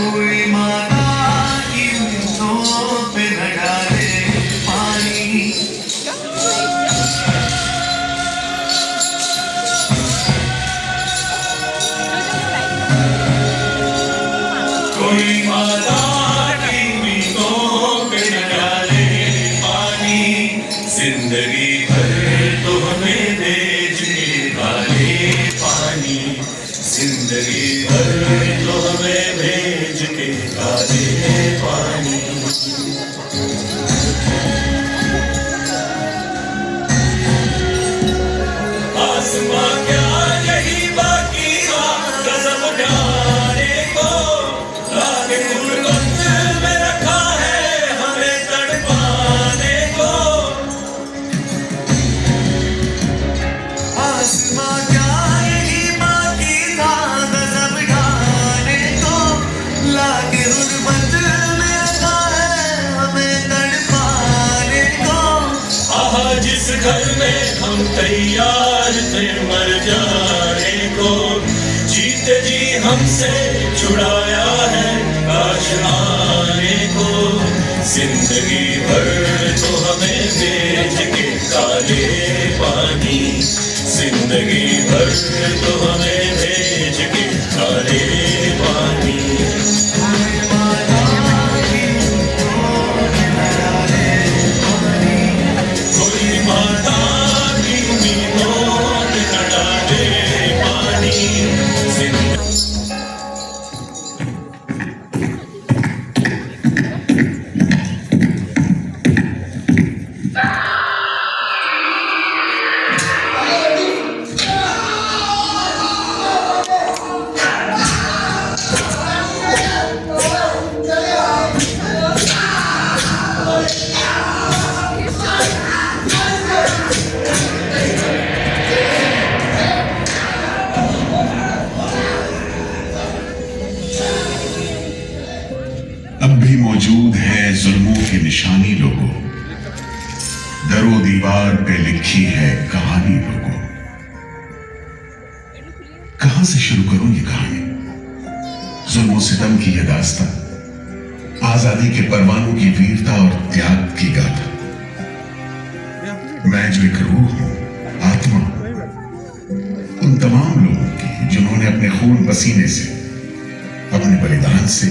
कोई माता की ऊँटों पे न डाले पानी। कोई माता की ऊँटों पे न डाले पानी। जिंदगी भर तो हमें भेज के डाले पानी। जिंदगी भर तो हमें भेज के डाले पानी। आसमां क्या यही बाकी था कसम उठाने को। लागे गुर्बत में रखा है हमें तड़पाने को। आसमां क्या यही बाकी था कसम उठाने को। लागे गुर्बत में रखा है हमें तड़पाने को। आहा जिस घर में हम तैयार थे मर जाने को। जीते जी हमसे छुड़ाया है काश आने को। जिंदगी भर तो हमें भेज के डाले पानी। जिंदगी भर तो हमें भेज के डाले पानी। कोई माता की उम्मीदों पे न डाले पानी। अब भी मौजूद है जुल्मों की निशानी लोगों। दरो दीवार पे लिखी है कहानी लोगों। कहां से शुरू करूं ये कहानी? जुल्म सितम की यह दास्तां, आजादी के परवानों की वीरता और त्याग की गाथा। मैं जो एक रूह हूं, आत्मा, उन तमाम लोगों की जिन्होंने अपने खून पसीने से, अपने बलिदान से,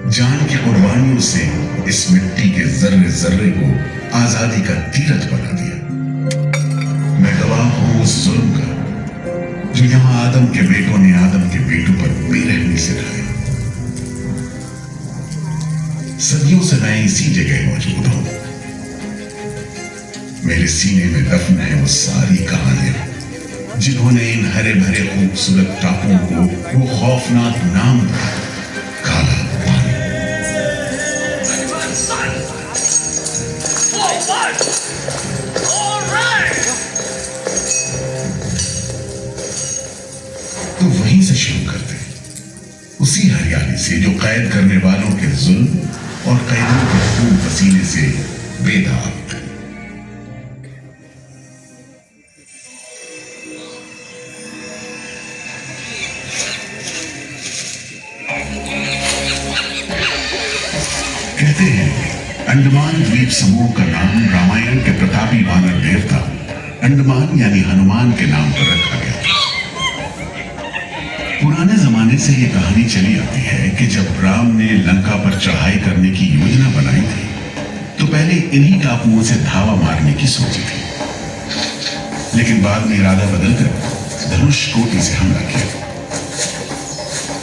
जान की कुर्बानियों से इस मिट्टी के जर्रे जर्रे को आजादी का तीरथ बना दिया। मैं गवाह हूं उस जुल्म का जो यहां आदम के बेटों ने आदम के बेटों पर बेरहमी से ढाया। सदियों से मैं इसी जगह मौजूद हूं। मेरे सीने में दफन है वो सारी कहानियां जिन्होंने इन हरे भरे खूबसूरत टापुओं को वो खौफनाक नाम दिया, काला पानी। तो वहीं से शुरू करते, उसी हरियाली से जो कैद करने वालों के जुल्म और कैदियों के खून पसीने से बेदाग थे। कहते हैं अंडमान द्वीप समूह का नाम रामायण के प्रतापी वानर देवता अंडमान यानी हनुमान के नाम पर रखा गया। पुराने जमाने से यह कहानी चली आती है कि जब राम ने लंका पर चढ़ाई करने की योजना बनाई थी तो पहले इन्हीं टापुओं से धावा मारने की सोची थी, लेकिन बाद में इरादा बदलकर धनुष कोटि से हमला किया।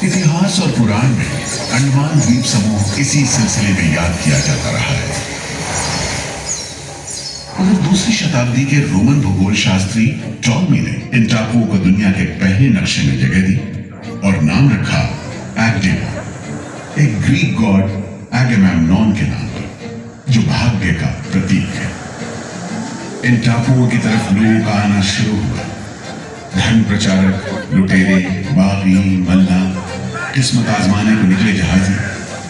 इतिहास और पुराण में अंडमान द्वीप समूह इसी सिलसिले में याद किया जाता रहा है। उधर दूसरी शताब्दी के रोमन भूगोल शास्त्री टॉलमी ने इन टापुओं को दुनिया के पहले नक्शे में जगह दी और नाम रखा एग्डिना, एक ग्रीक गॉड एगेमेम्नॉन के नाम पर, जो भाग्य का प्रतीक है। इन टापुओं की तरफ लोगों का आना शुरू हुआ। धन प्रचारक, लुटेरे, बागी, मल्ला, किस्मत आजमाने को निकले जहाजी,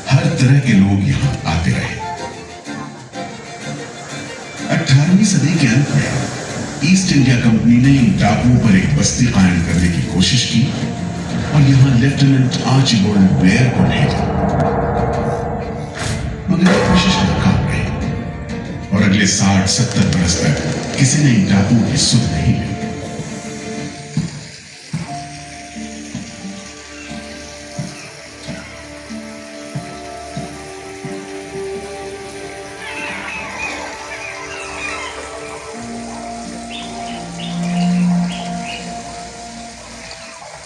हर तरह के लोग यहां आते रहे। 18वीं सदी के अंत में ईस्ट इंडिया कंपनी ने इन टापुओं पर एक बस्ती कायम करने की कोशिश की, और यहां लेफ्टिनेंट आर्चिबाल्ड ब्लेयर को भेजा, मगर कोशिश नाकाम रही और अगले 60-70 बरस तक किसी ने इन टापुओं की सुध नहीं ली।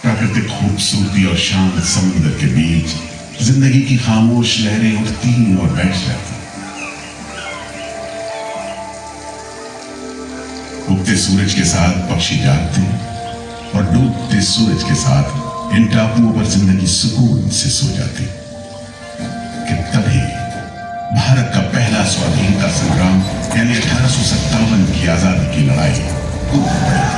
प्राकृतिक खूबसूरती और शांत समुद्र के बीच जिंदगी की खामोश लहरें उठती और बैठ जाती। उगते सूरज के साथ पक्षी जागते और डूबते सूरज के साथ इन टापुओं पर जिंदगी सुकून से सो जाती। कि तभी भारत का पहला स्वाधीनता संग्राम यानी 1857 की आजादी की लड़ाई टूट पड़ी।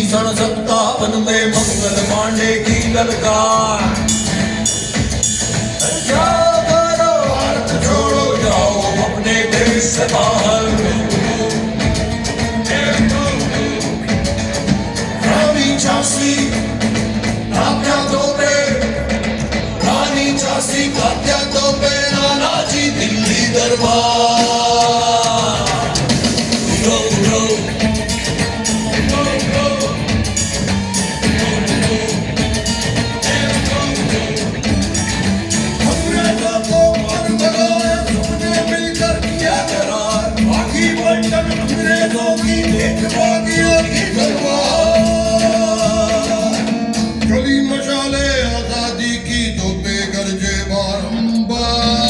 सन 57 में मंगल पांडे की ललकार। जागो भारत छोड़ो, जाओ अपने देश से बाहर। रानी झांसी तात्या तोपे, रानी झांसी तात्या तोपे, नानाजी दिल्ली दरबार। गली मशाले आजादी की तो बेगरजे बारंबार।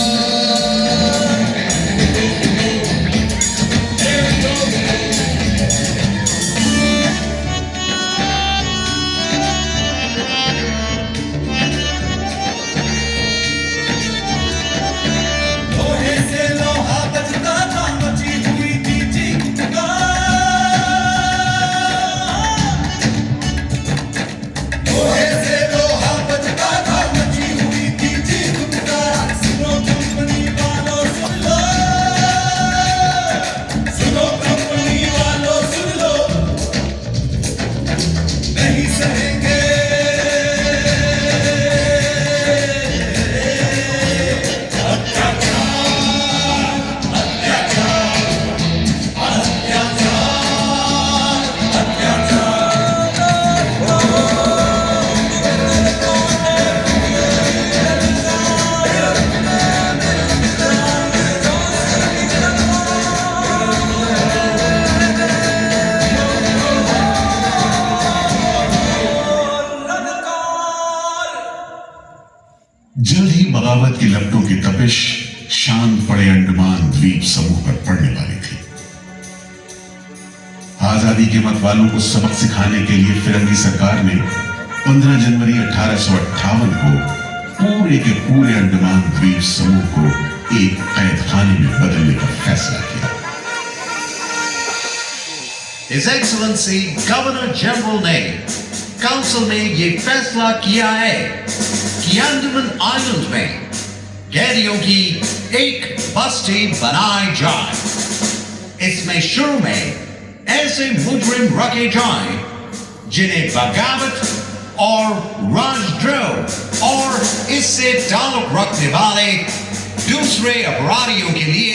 लोहे से लोहा बजता था, मची हुई थी चीख-पुकार। लोहे से लोहा बजता था, मची हुई थी चीख-पुकार। सुनो कंपनी वालों सुन लो, सुनो कंपनी वालों सुन लो, नहीं सहेंगे जल्द ही बगावत की लपटों की तपिश शांत पड़े अंडमान द्वीप समूह पर पड़ने वाली थी। आजादी के मतवालों को सबक सिखाने के लिए फिरंगी सरकार ने 15 जनवरी 1858 को पूरे के पूरे अंडमान द्वीप समूह को एक कैद खाने में बदलने का फैसला किया। His Excellency गवर्नर जनरल ने काउंसिल में ये फैसला किया है कि अंडमान आइलैंड में कैदियों की एक बस्ती बनाई जाए। इसमें शुरू में ऐसे मुजरिम रखे जाएं जिन्हें बगावत और राजद्रोह और इससे ताल्लुक रखने वाले दूसरे अपराधियों के लिए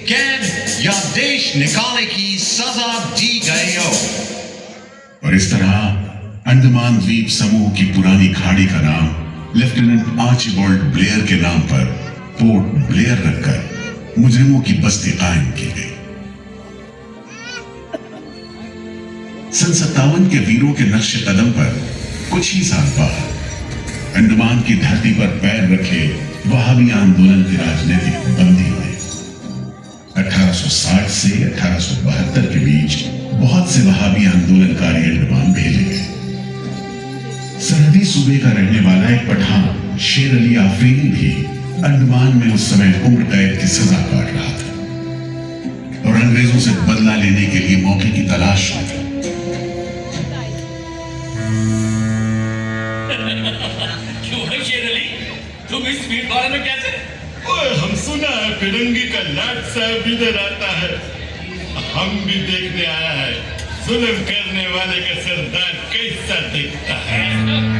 कैद या देश निकालने की सजा दी गई हो। और इस तरह अंडमान द्वीप समूह की पुरानी खाड़ी का नाम लेफ्टिनेंट आर्चिबाल्ड ब्लेयर के नाम पर पोर्ट ब्लेयर रखकर मुजरिमों की बस्ती कायम की गई। सन 57 के वीरों के नक्शे कदम पर कुछ ही साल बाद अंडमान की धरती पर पैर रखे वहाबी आंदोलन के राजनीतिक बंदी हुए। 1860 से 1872 के बीच बहुत से वहाबी आंदोलनकारी अंडमान भेजे गए। सूबे का रहने वाला एक पठान शेर अली आफरीदी भी अंडमान में उस समय उम्र कैद की सजा काट रहा था और अंग्रेजों से बदला लेने के लिए मौके की तलाश में था। क्यों है शेर अली, तुम इस भीड़ भाड़ में कैसे? ओए, हम सुना है फिरंगी का लाट साहब इधर आता है। हम भी देखने आया है जुल्म करने वाले का सरदार कैसा दिखता है।